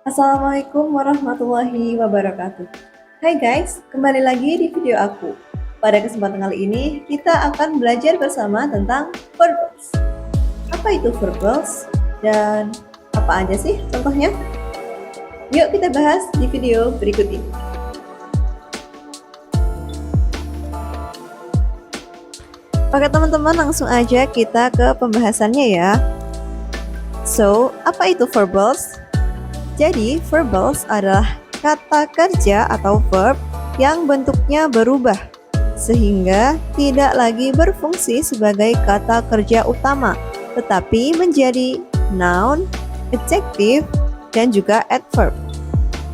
Assalamualaikum warahmatullahi wabarakatuh. Hai guys, kembali lagi di video aku. Pada kesempatan kali ini, kita akan belajar bersama tentang verbs. Apa itu verbs? Dan apa aja sih contohnya? Yuk kita bahas di video berikut ini. Oke teman-teman, langsung aja kita ke pembahasannya ya. So, apa itu verbs? Jadi, verbs adalah kata kerja atau verb yang bentuknya berubah, sehingga tidak lagi berfungsi sebagai kata kerja utama, tetapi menjadi noun, adjective, dan juga adverb.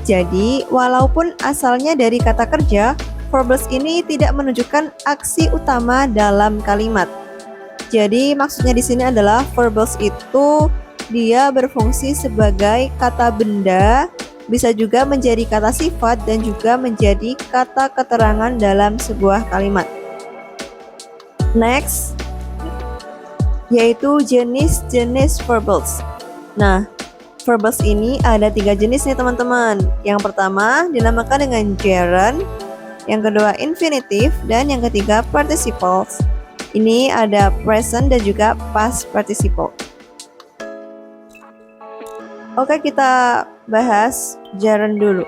Jadi, walaupun asalnya dari kata kerja, verbs ini tidak menunjukkan aksi utama dalam kalimat. Jadi, maksudnya di sini adalah verbs itu dia berfungsi sebagai kata benda, bisa juga menjadi kata sifat dan juga menjadi kata keterangan dalam sebuah kalimat. Next, yaitu jenis-jenis verbs. Nah, verbs ini ada 3 jenis nih teman-teman. Yang pertama dinamakan dengan gerund, yang kedua infinitive, dan yang ketiga participles. Ini ada present dan juga past participle. Oke, kita bahas gerund dulu.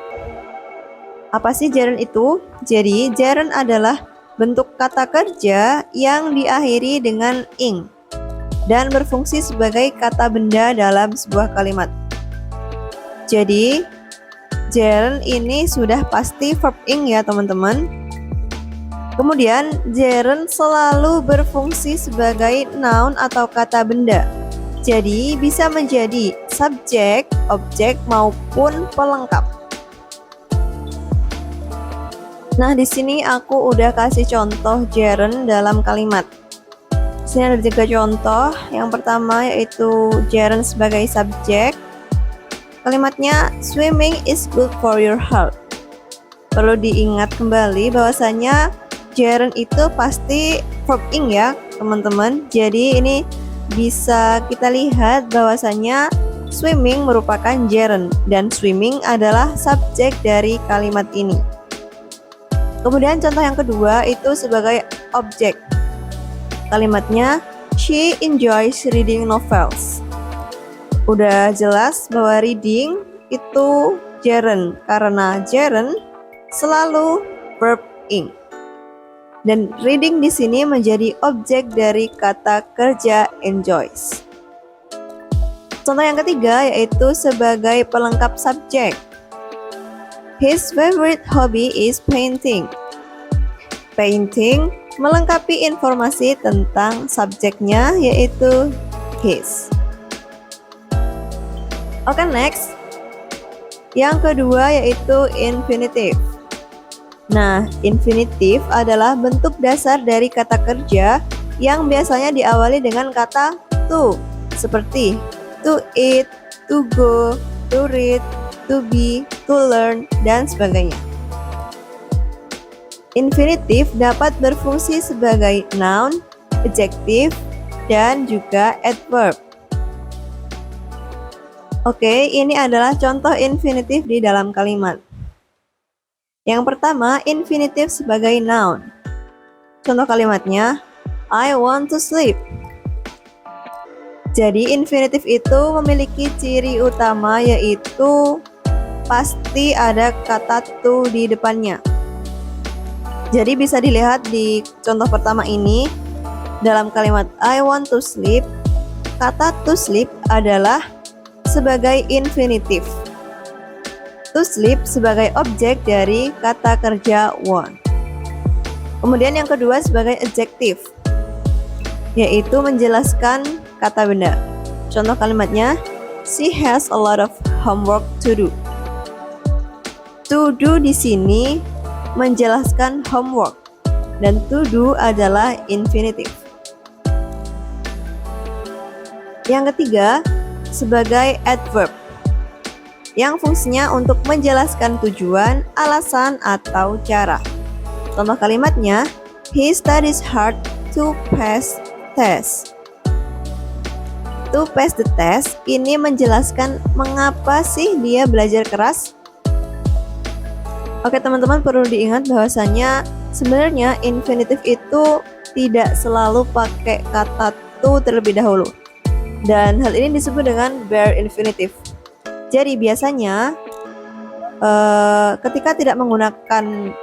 Apa sih gerund itu? Jadi, gerund adalah bentuk kata kerja yang diakhiri dengan ing dan berfungsi sebagai kata benda dalam sebuah kalimat. Jadi, gerund ini sudah pasti verb ing ya teman-teman. Kemudian, gerund selalu berfungsi sebagai noun atau kata benda. Jadi, bisa menjadi subjek, objek, maupun pelengkap. Nah, di sini aku udah kasih contoh gerund dalam kalimat. Di sini ada 3 contoh. Yang pertama yaitu gerund sebagai subjek. Kalimatnya, swimming is good for your health. Perlu diingat kembali bahwasanya gerund itu pasti verb ing ya, teman-teman. Jadi ini bisa kita lihat bahwasanya swimming merupakan gerund dan swimming adalah subjek dari kalimat ini. Kemudian contoh yang kedua itu sebagai objek. Kalimatnya, she enjoys reading novels. Udah jelas bahwa reading itu gerund karena gerund selalu verb ing. Dan reading di sini menjadi objek dari kata kerja enjoys. Contoh yang ketiga yaitu sebagai pelengkap subjek. His favorite hobby is painting. Painting melengkapi informasi tentang subjeknya yaitu his. Oke, next. Yang kedua yaitu infinitive. Nah, infinitive adalah bentuk dasar dari kata kerja yang biasanya diawali dengan kata to, seperti to eat, to go, to read, to be, to learn, dan sebagainya. Infinitive dapat berfungsi sebagai noun, adjective, dan juga adverb. Oke, ini adalah contoh infinitive di dalam kalimat. Yang pertama, infinitive sebagai noun. Contoh kalimatnya, I want to sleep. Jadi, infinitive itu memiliki ciri utama yaitu pasti ada kata to di depannya. Jadi, bisa dilihat di contoh pertama ini, dalam kalimat I want to sleep, kata to sleep adalah sebagai infinitive. To sleep sebagai objek dari kata kerja want. Kemudian yang kedua sebagai adjective, yaitu menjelaskan kata benda. Contoh kalimatnya, she has a lot of homework to do. To do di sini menjelaskan homework dan to do adalah infinitive. Yang ketiga sebagai adverb, yang fungsinya untuk menjelaskan tujuan, alasan, atau cara. Contoh kalimatnya, he studies hard to pass test. yaitu pass the test. Ini menjelaskan mengapa sih dia belajar keras. Oke teman-teman, perlu diingat bahwasanya sebenarnya infinitif itu tidak selalu pakai kata to terlebih dahulu. Dan hal ini disebut dengan bare infinitive. Jadi biasanya ketika tidak menggunakan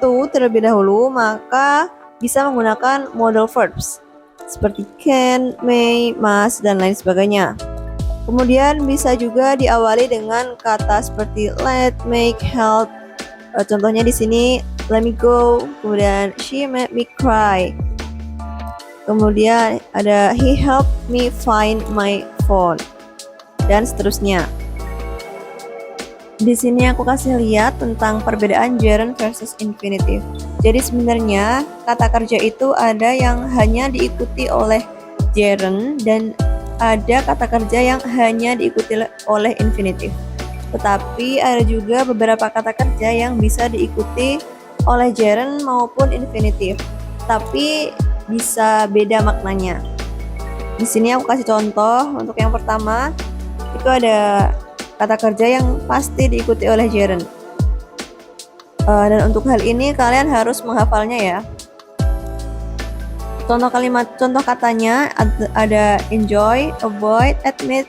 to terlebih dahulu, maka bisa menggunakan modal verbs seperti can, may, must, dan lain sebagainya. Kemudian bisa juga diawali dengan kata seperti let, make, help. Contohnya di sini let me go, kemudian she made me cry. Kemudian ada he helped me find my phone, dan seterusnya. Di sini aku kasih lihat tentang perbedaan gerund versus infinitive. Jadi sebenarnya kata kerja itu ada yang hanya diikuti oleh gerund dan ada kata kerja yang hanya diikuti oleh infinitive. Tetapi ada juga beberapa kata kerja yang bisa diikuti oleh gerund maupun infinitive, tapi bisa beda maknanya. Di sini aku kasih contoh. Untuk yang pertama, itu ada kata kerja yang pasti diikuti oleh gerund. Dan untuk hal ini kalian harus menghafalnya ya. Contoh katanya ada enjoy, avoid, admit,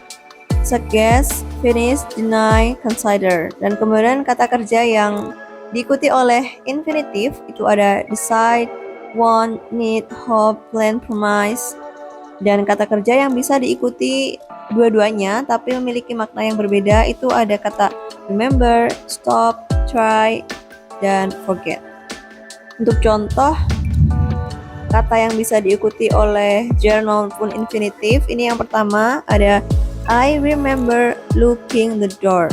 suggest, finish, deny, consider. Dan kemudian kata kerja yang diikuti oleh infinitive itu ada decide, want, need, hope, plan, promise. Dan kata kerja yang bisa diikuti dua-duanya tapi memiliki makna yang berbeda itu ada kata remember, stop, try, dan forget. Untuk contoh kata yang bisa diikuti oleh gerund maupun infinitive, ini yang pertama ada I remember locking the door.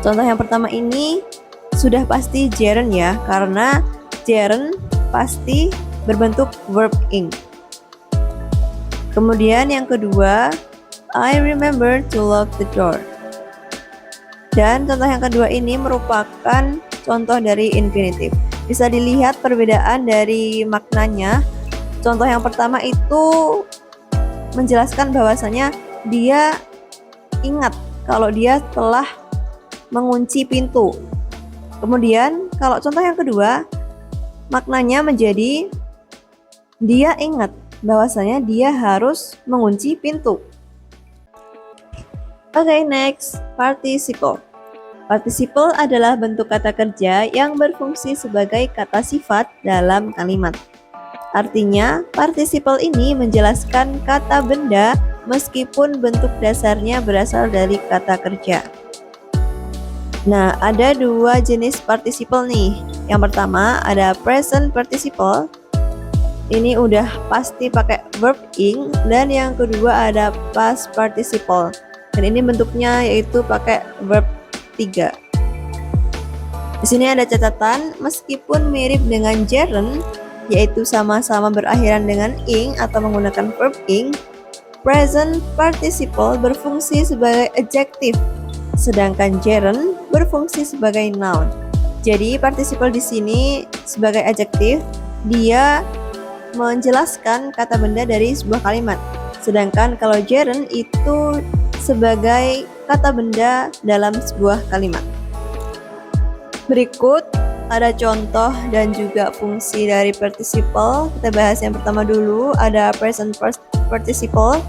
Contoh yang pertama ini sudah pasti gerund ya, karena gerund pasti berbentuk verb ing. Kemudian yang kedua, I remember to lock the door. Dan contoh yang kedua ini merupakan contoh dari infinitive. Bisa dilihat perbedaan dari maknanya. Contoh yang pertama itu menjelaskan bahwasanya dia ingat kalau dia telah mengunci pintu. Kemudian kalau contoh yang kedua, maknanya menjadi dia ingat bahwasanya dia harus mengunci pintu. Oke, next, participle. Participle adalah bentuk kata kerja yang berfungsi sebagai kata sifat dalam kalimat. Artinya, participle ini menjelaskan kata benda meskipun bentuk dasarnya berasal dari kata kerja. Nah, ada dua jenis participle nih. Yang pertama ada present participle. Ini udah pasti pakai verb ing. Dan yang kedua ada past participle. Dan ini bentuknya yaitu pakai verb 3. Di sini ada catatan, meskipun mirip dengan gerund, yaitu sama-sama berakhiran dengan ing atau menggunakan verb ing, present participle berfungsi sebagai adjective, sedangkan gerund berfungsi sebagai noun. Jadi participle di sini sebagai adjective, dia menjelaskan kata benda dari sebuah kalimat. Sedangkan kalau gerund itu sebagai kata benda dalam sebuah kalimat. Berikut ada contoh dan juga fungsi dari participle. Kita bahas yang pertama dulu, ada present participle,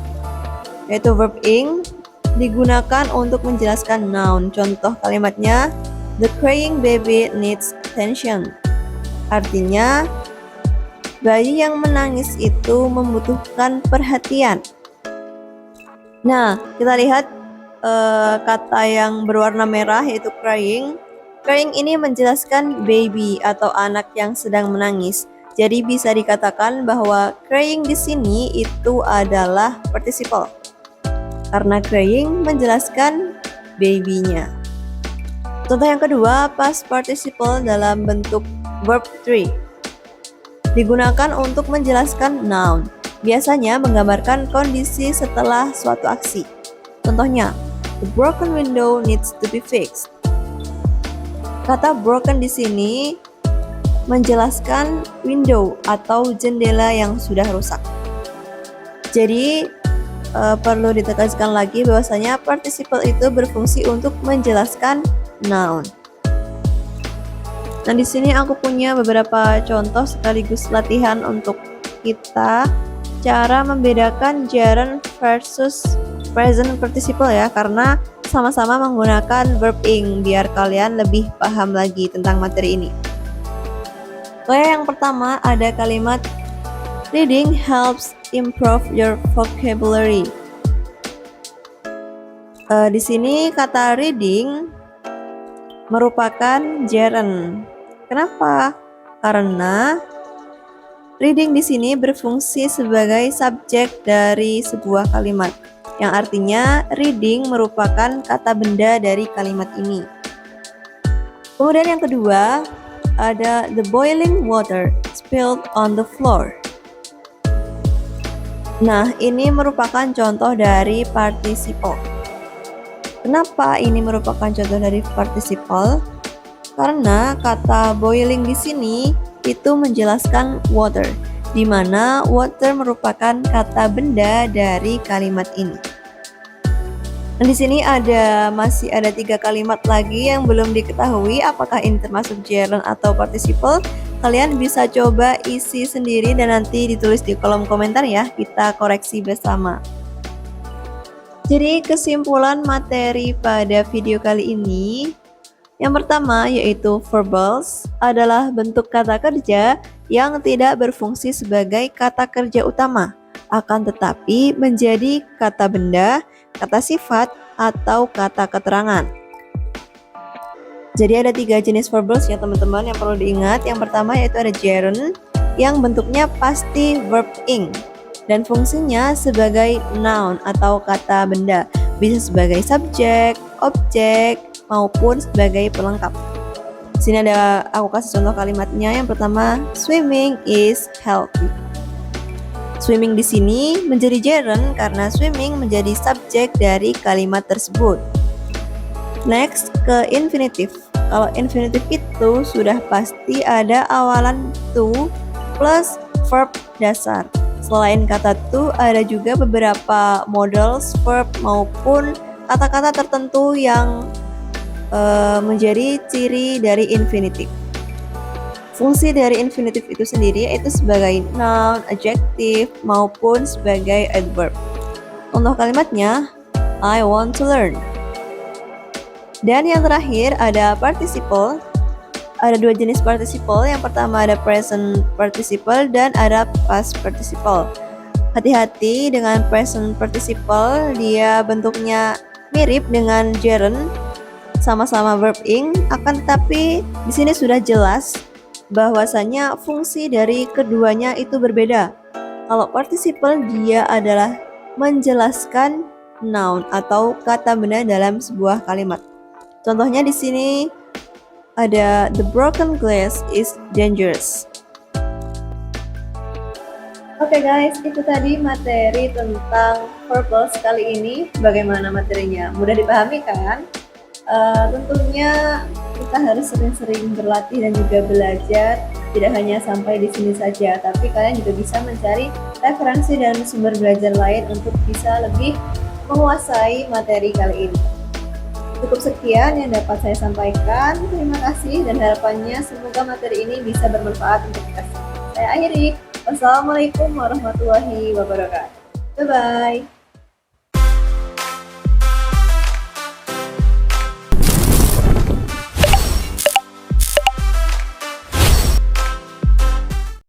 yaitu verb ing, digunakan untuk menjelaskan noun. Contoh kalimatnya, the crying baby needs attention. Artinya, bayi yang menangis itu membutuhkan perhatian. Nah, kita lihat kata yang berwarna merah yaitu crying. Crying ini menjelaskan baby atau anak yang sedang menangis. Jadi bisa dikatakan bahwa crying di sini itu adalah participle. Karena crying menjelaskan baby-nya. Contoh yang kedua, past participle dalam bentuk verb 3. Digunakan untuk menjelaskan noun. Biasanya menggambarkan kondisi setelah suatu aksi. Contohnya, the broken window needs to be fixed. Kata broken di sini menjelaskan window atau jendela yang sudah rusak. Jadi, perlu ditegaskan lagi bahwasanya participle itu berfungsi untuk menjelaskan noun. Nah, di sini aku punya beberapa contoh sekaligus latihan untuk kita cara membedakan gerund versus present participle ya, karena sama-sama menggunakan verb ing biar kalian lebih paham lagi tentang materi ini. Oke, yang pertama ada kalimat reading helps improve your vocabulary. Di sini kata reading merupakan gerund. Kenapa? Karena reading di sini berfungsi sebagai subjek dari sebuah kalimat, yang artinya reading merupakan kata benda dari kalimat ini. Kemudian yang kedua ada the boiling water spilled on the floor. Nah, ini merupakan contoh dari participle. Kenapa ini merupakan contoh dari participle? Karena kata boiling di sini itu menjelaskan water, di mana water merupakan kata benda dari kalimat ini. Dan di sini masih ada 3 kalimat lagi yang belum diketahui apakah ini termasuk gerund atau participle. Kalian bisa coba isi sendiri dan nanti ditulis di kolom komentar ya, kita koreksi bersama. Jadi kesimpulan materi pada video kali ini, yang pertama yaitu verbals adalah bentuk kata kerja yang tidak berfungsi sebagai kata kerja utama, akan tetapi menjadi kata benda, kata sifat, atau kata keterangan. Jadi ada 3 jenis verbals ya teman-teman yang perlu diingat. Yang pertama yaitu ada gerund yang bentuknya pasti verb ing dan fungsinya sebagai noun atau kata benda, bisa sebagai subjek, objek, maupun sebagai pelengkap. Di sini aku kasih contoh kalimatnya. Yang pertama, swimming is healthy. Swimming di sini menjadi gerund karena swimming menjadi subjek dari kalimat tersebut. Next ke infinitive. Kalau infinitive itu sudah pasti ada awalan to plus verb dasar. Selain kata to, ada juga beberapa models verb maupun kata-kata tertentu yang menjadi ciri dari infinitive. Fungsi dari infinitive itu sendiri yaitu sebagai noun, adjective, maupun sebagai adverb. Contoh kalimatnya, I want to learn. Dan yang terakhir ada participle. Ada 2 jenis participle. Yang pertama ada present participle dan ada past participle. Hati-hati dengan present participle, dia bentuknya mirip dengan gerund, sama-sama verb ing, akan tetapi di sini sudah jelas bahwasanya fungsi dari keduanya itu berbeda. Kalau participle dia adalah menjelaskan noun atau kata benda dalam sebuah kalimat. Contohnya di sini ada the broken glass is dangerous. Oke guys, itu tadi materi tentang verbals kali ini. Bagaimana materinya? Mudah dipahami kan? Tentunya kita harus sering-sering berlatih dan juga belajar, tidak hanya sampai di sini saja, tapi kalian juga bisa mencari referensi dan sumber belajar lain untuk bisa lebih menguasai materi kali ini. Cukup sekian yang dapat saya sampaikan. Terima kasih dan harapannya semoga materi ini bisa bermanfaat untuk kita semua. Saya akhiri. Wassalamualaikum warahmatullahi wabarakatuh. Bye-bye.